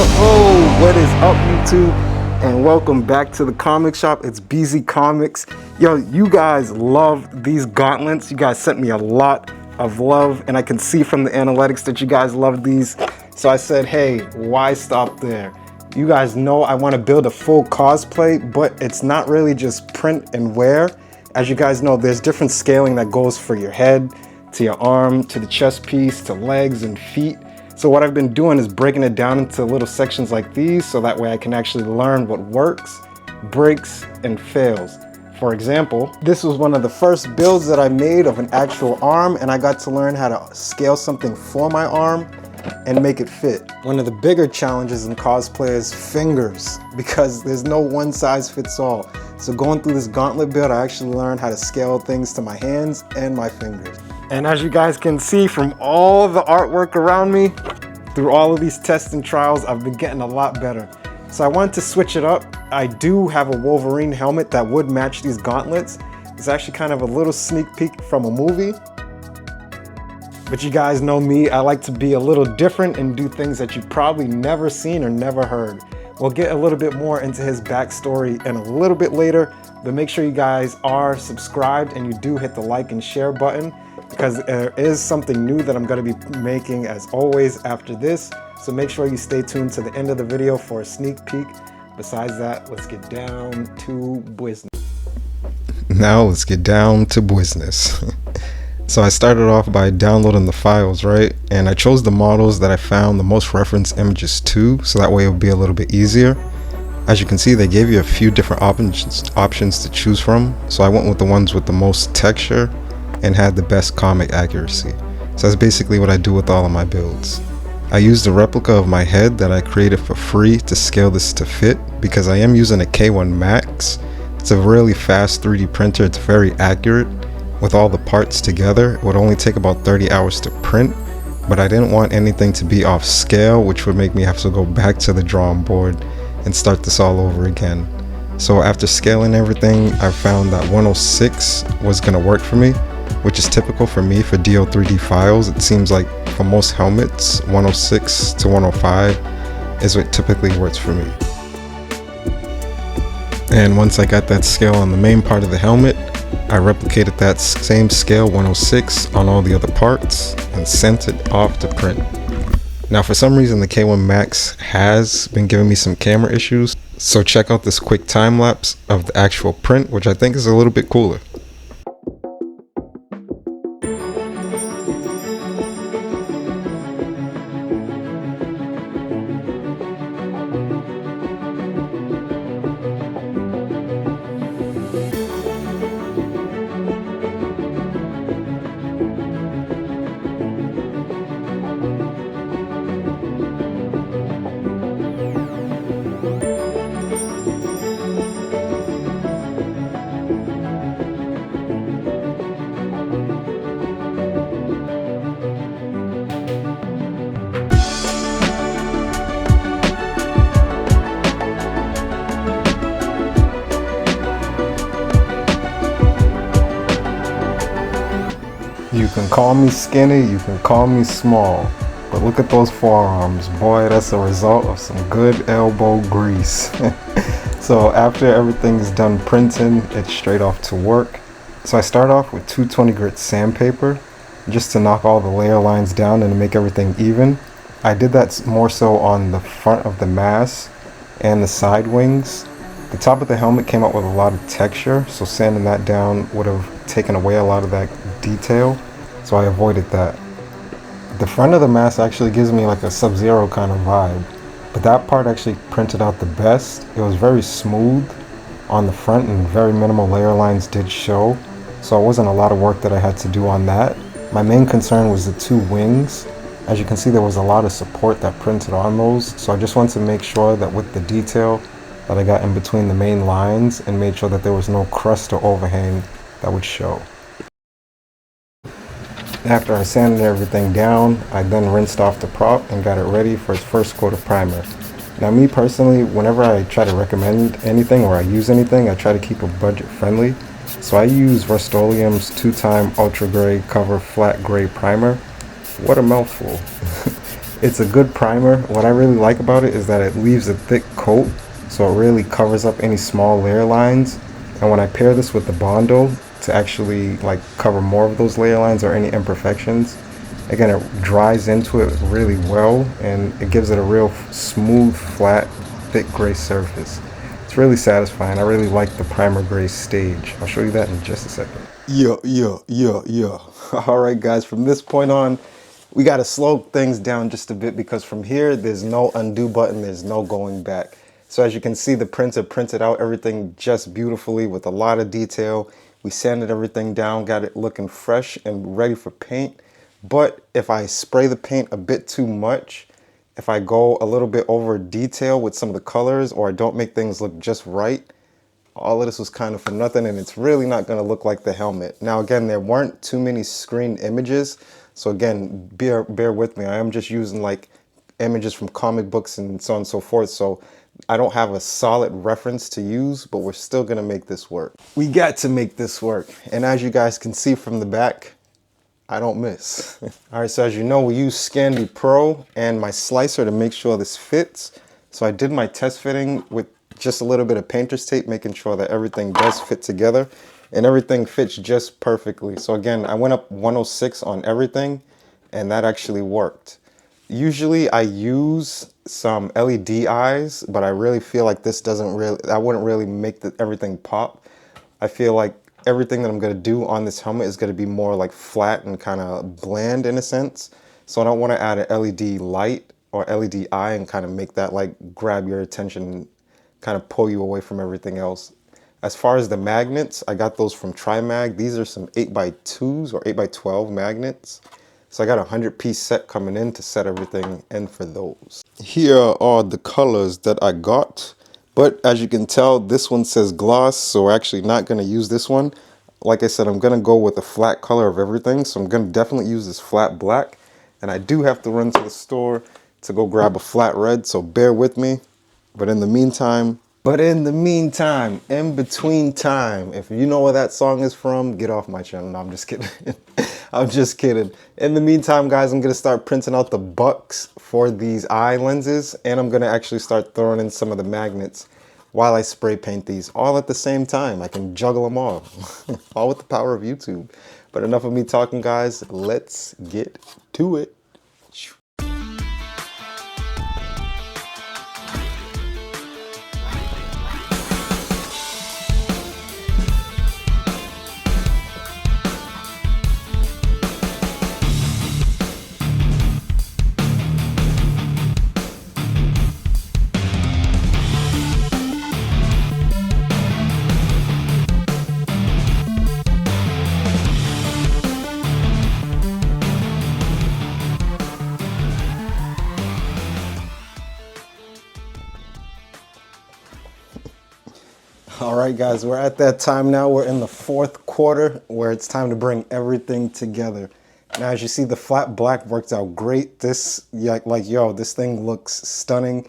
Oh, what is up, YouTube? And welcome back to the comic shop. It's BZ Comics. Yo, you guys love these gauntlets. You guys sent me a lot of love, and I can see from the analytics that you guys love these. So I said, hey, why stop there? You guys know I want to build a full cosplay, but it's not really just print and wear. As you guys know, there's different scaling that goes for your head, to your arm, to the chest piece, to legs and feet. So what I've been doing is breaking it down into little sections like these so that way I can actually learn what works, breaks, and fails. For example, this was one of the first builds that I made of an actual arm, and I got to learn how to scale something for my arm and make it fit. One of the bigger challenges in cosplay is fingers, because there's no one size fits all. So going through this gauntlet build, I actually learned how to scale things to my hands and my fingers. And as you guys can see from all the artwork around me, through all of these tests and trials, I've been getting a lot better. So I wanted to switch it up. I do have a Wolverine helmet that would match these gauntlets. It's actually kind of a little sneak peek from a movie. But you guys know me, I like to be a little different and do things that you've probably never seen or never heard. We'll get a little bit more into his backstory in a little bit later, but make sure you guys are subscribed and you do hit the like and share button, because there is something new that I'm going to be making as always after this. So make sure you stay tuned to the end of the video for a sneak peek. Besides that, let's get down to business. Now let's get down to business. So I started off by downloading the files, right? And I chose the models that I found the most reference images to, so that way it would be a little bit easier. As you can see, they gave you a few different options to choose from. So I went with the ones with the most texture and had the best comic accuracy. So that's basically what I do with all of my builds. I used a replica of my head that I created for free to scale this to fit, because I am using a K1 Max. It's a really fast 3D printer. It's very accurate. With all the parts together, it would only take about 30 hours to print, but I didn't want anything to be off scale, which would make me have to go back to the drawing board and start this all over again. So after scaling everything, I found that 106 was going to work for me, which is typical for me for DO3D files. It seems like for most helmets, 106 to 105 is what typically works for me. And once I got that scale on the main part of the helmet, I replicated that same scale 106 on all the other parts and sent it off to print. Now for some reason the K1 Max has been giving me some camera issues, so check out this quick time lapse of the actual print, which I think is a little bit cooler. You can call me skinny, you can call me small, but look at those forearms. Boy, that's a result of some good elbow grease. So after everything's done printing, it's straight off to work. So I start off with 220 grit sandpaper just to knock all the layer lines down and to make everything even. I did that more so on the front of the mask and the side wings. The top of the helmet came out with a lot of texture, so sanding that down would have taken away a lot of that detail, so I avoided that. The front of the mask actually gives me like a Sub-Zero kind of vibe, but that part actually printed out the best. It was very smooth on the front and very minimal layer lines did show, so it wasn't a lot of work that I had to do on that. My main concern was the two wings. As you can see, there was a lot of support that printed on those, so I just wanted to make sure that with the detail that I got in between the main lines and made sure that there was no crust or overhang that would show. After I sanded everything down, I then rinsed off the prop and got it ready for its first coat of primer. Now me personally, whenever I try to recommend anything or I use anything, I try to keep it budget friendly. So I use Rust-Oleum's 2-time Ultra Gray Cover Flat Gray Primer. What a mouthful. It's a good primer. What I really like about it is that it leaves a thick coat, so it really covers up any small layer lines. And when I pair this with the Bondo to actually like cover more of those layer lines or any imperfections, again, it dries into it really well and it gives it a real smooth, flat, thick gray surface. It's really satisfying. I really like the primer gray stage. I'll show you that in just a second. Yeah. All right, guys, from this point on, we got to slow things down just a bit because from here, there's no undo button. There's no going back. So as you can see, the printer printed out everything just beautifully with a lot of detail. We sanded everything down, got it looking fresh and ready for paint. But if I spray the paint a bit too much, if I go a little bit over detail with some of the colors, or I don't make things look just right, all of this was kind of for nothing, and it's really not going to look like the helmet. Now, again, there weren't too many screen images, so again, bear with me. I am just using like images from comic books and so on and so forth, so I don't have a solid reference to use, but we're still going to make this work. We got to make this work, and as you guys can see from the back, I don't miss. All right, so as you know, we use Scandi Pro and my slicer to make sure this fits. So I did my test fitting with just a little bit of painter's tape, making sure that everything does fit together, and everything fits just perfectly. So again, I went up 106 on everything, and that actually worked. Usually I use some LED eyes, but I really feel like this wouldn't really make everything pop. I feel like everything that I'm going to do on this helmet is going to be more like flat and kind of bland in a sense. So I don't want to add an LED light or LED eye and kind of make that like grab your attention and kind of pull you away from everything else. As far as the magnets, I got those from TriMag. These are some 8x2s or 8x12 magnets. So I got a 100-piece set coming in to set everything in for those. Here are the colors that I got. But as you can tell, this one says gloss, so we're actually not going to use this one. Like I said, I'm going to go with a flat color of everything, so I'm going to definitely use this flat black. And I do have to run to the store to go grab a flat red, so bear with me. But in the meantime, in between time, if you know where that song is from, get off my channel. No, I'm just kidding. I'm just kidding. In the meantime, guys, I'm going to start printing out the bucks for these eye lenses, and I'm going to actually start throwing in some of the magnets while I spray paint these all at the same time. I can juggle them all, all with the power of YouTube. But enough of me talking, guys. Let's get to it. All right, guys, we're at that time now. We're in the fourth quarter where it's time to bring everything together. Now, as you see, the flat black worked out great. This, this thing looks stunning.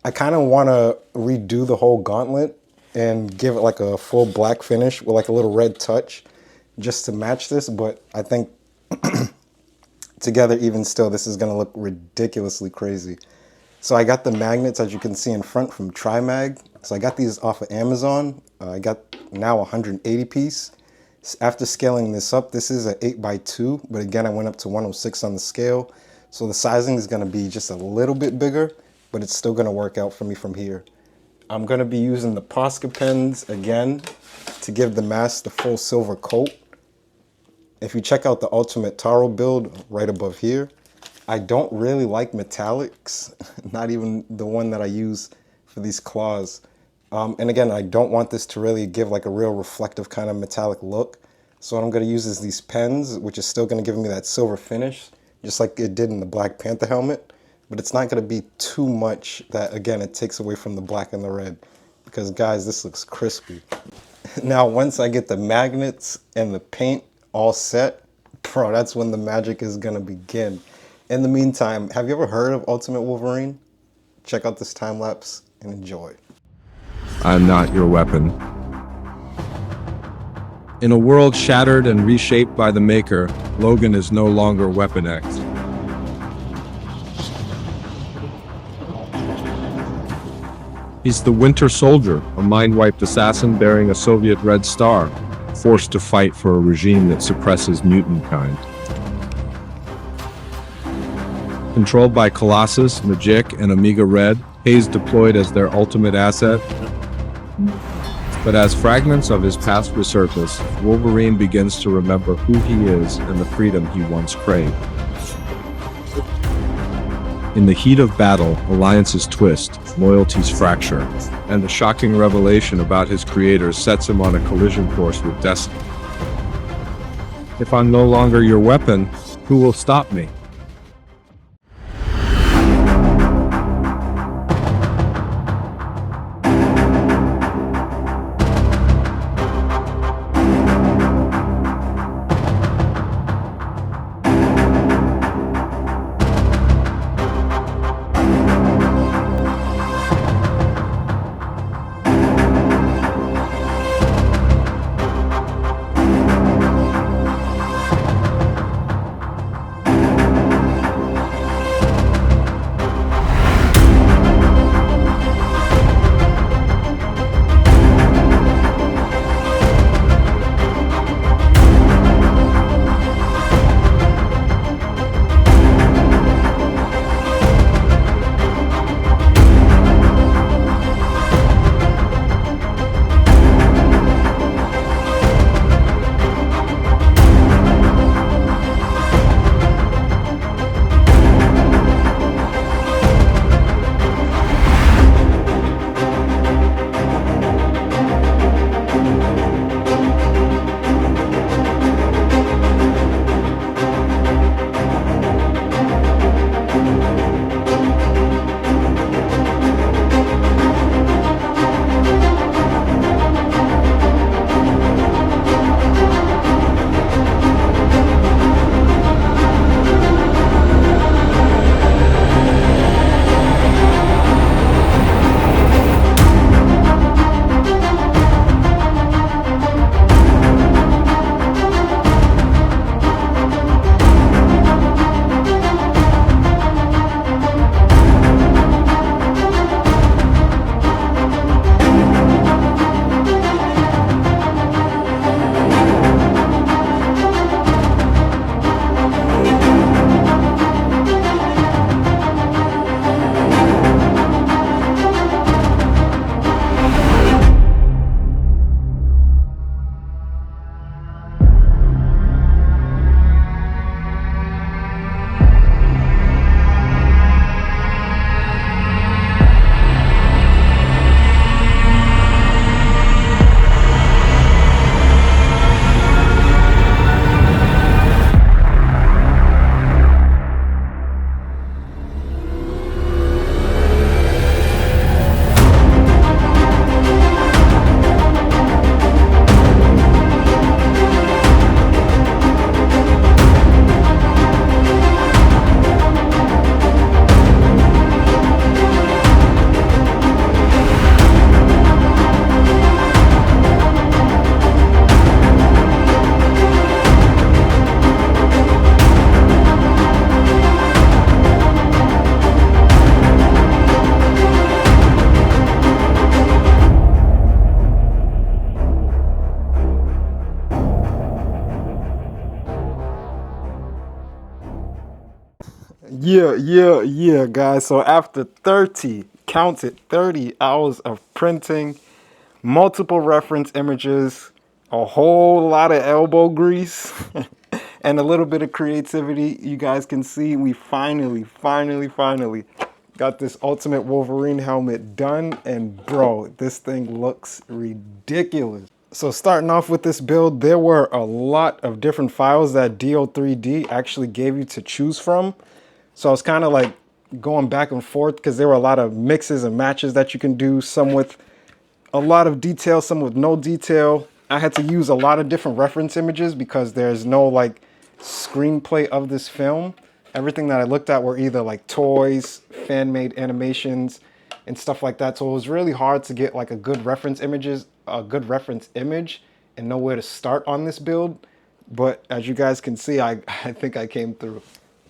I kind of want to redo the whole gauntlet and give it like a full black finish with like a little red touch just to match this. But I think together, even still, this is going to look ridiculously crazy. So I got the magnets, as you can see in front, from TriMag. So I got these off of Amazon. I got now 180 piece. After scaling this up, this is an 8x2, but again, I went up to 106 on the scale. So the sizing is going to be just a little bit bigger, but it's still going to work out for me from here. I'm going to be using the Posca pens again to give the mask the full silver coat. If you check out the Ultimate Taro build right above here, I don't really like metallics, not even the one that I use for these claws. And again, I don't want this to really give like a real reflective kind of metallic look. So what I'm going to use is these pens, which is still going to give me that silver finish, just like it did in the Black Panther helmet. But it's not going to be too much that, again, it takes away from the black and the red. Because, guys, this looks crispy. Now, once I get the magnets and the paint all set, bro, that's when the magic is going to begin. In the meantime, have you ever heard of Ultimate Wolverine? Check out this time lapse and enjoy. I'm not your weapon. In a world shattered and reshaped by the Maker, Logan is no longer Weapon X. He's the Winter Soldier, a mind-wiped assassin bearing a Soviet Red Star, forced to fight for a regime that suppresses mutant kind. Controlled by Colossus, Magik, and Omega Red, Hayes deployed as their ultimate asset. But as fragments of his past resurface, Wolverine begins to remember who he is and the freedom he once craved. In the heat of battle, alliances twist, loyalties fracture, and the shocking revelation about his creator sets him on a collision course with destiny. If I'm no longer your weapon, who will stop me? Yeah, guys. So after 30, count it, 30 hours of printing, multiple reference images, a whole lot of elbow grease, and a little bit of creativity, you guys can see we finally got this Ultimate Wolverine helmet done. And bro, this thing looks ridiculous. So starting off with this build, there were a lot of different files that DO3D actually gave you to choose from. So I was kind of like going back and forth because there were a lot of mixes and matches that you can do, some with a lot of detail, some with no detail. I had to use a lot of different reference images because there's no like screenplay of this film. Everything that I looked at were either like toys, fan-made animations, and stuff like that. So it was really hard to get like a good reference image and know where to start on this build. But as you guys can see, I think I came through.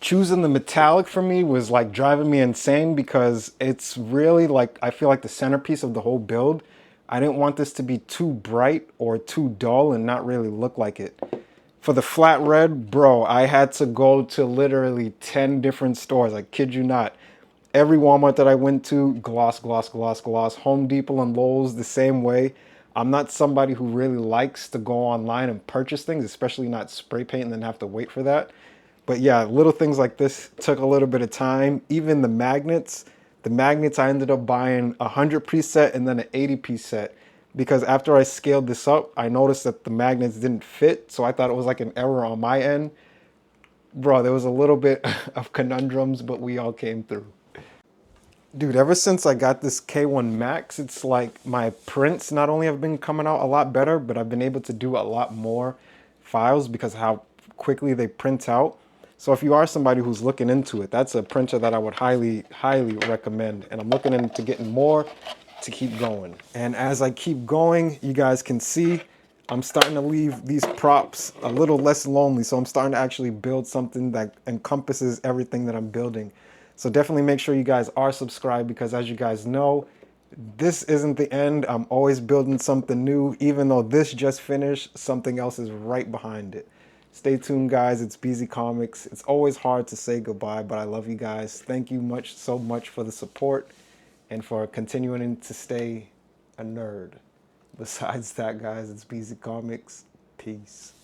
choosing the metallic for me was like driving me insane because it's really like, I feel like the centerpiece of the whole build. I didn't want this to be too bright or too dull and not really look like it. For the flat red, bro, I had to go to literally 10 different stores. I kid you not. Every Walmart that I went to, gloss, gloss, gloss, gloss. Home Depot and Lowe's the same way. I'm not somebody who really likes to go online and purchase things, especially not spray paint and then have to wait for that. But yeah, little things like this took a little bit of time. Even the magnets I ended up buying a 100-piece set and then an 80-piece set, because after I scaled this up, I noticed that the magnets didn't fit. So I thought it was like an error on my end. Bro, there was a little bit of conundrums, but we all came through. Dude, ever since I got this K1 Max, it's like my prints not only have been coming out a lot better, but I've been able to do a lot more files because of how quickly they print out. So if you are somebody who's looking into it, that's a printer that I would highly, highly recommend. And I'm looking into getting more to keep going. And as I keep going, you guys can see I'm starting to leave these props a little less lonely. So I'm starting to actually build something that encompasses everything that I'm building. So definitely make sure you guys are subscribed, because as you guys know, this isn't the end. I'm always building something new. Even though this just finished, something else is right behind it. Stay tuned, guys. It's BZ Comics. It's always hard to say goodbye, but I love you guys. Thank you so much for the support and for continuing to stay a nerd. Besides that, guys, it's BZ Comics. Peace.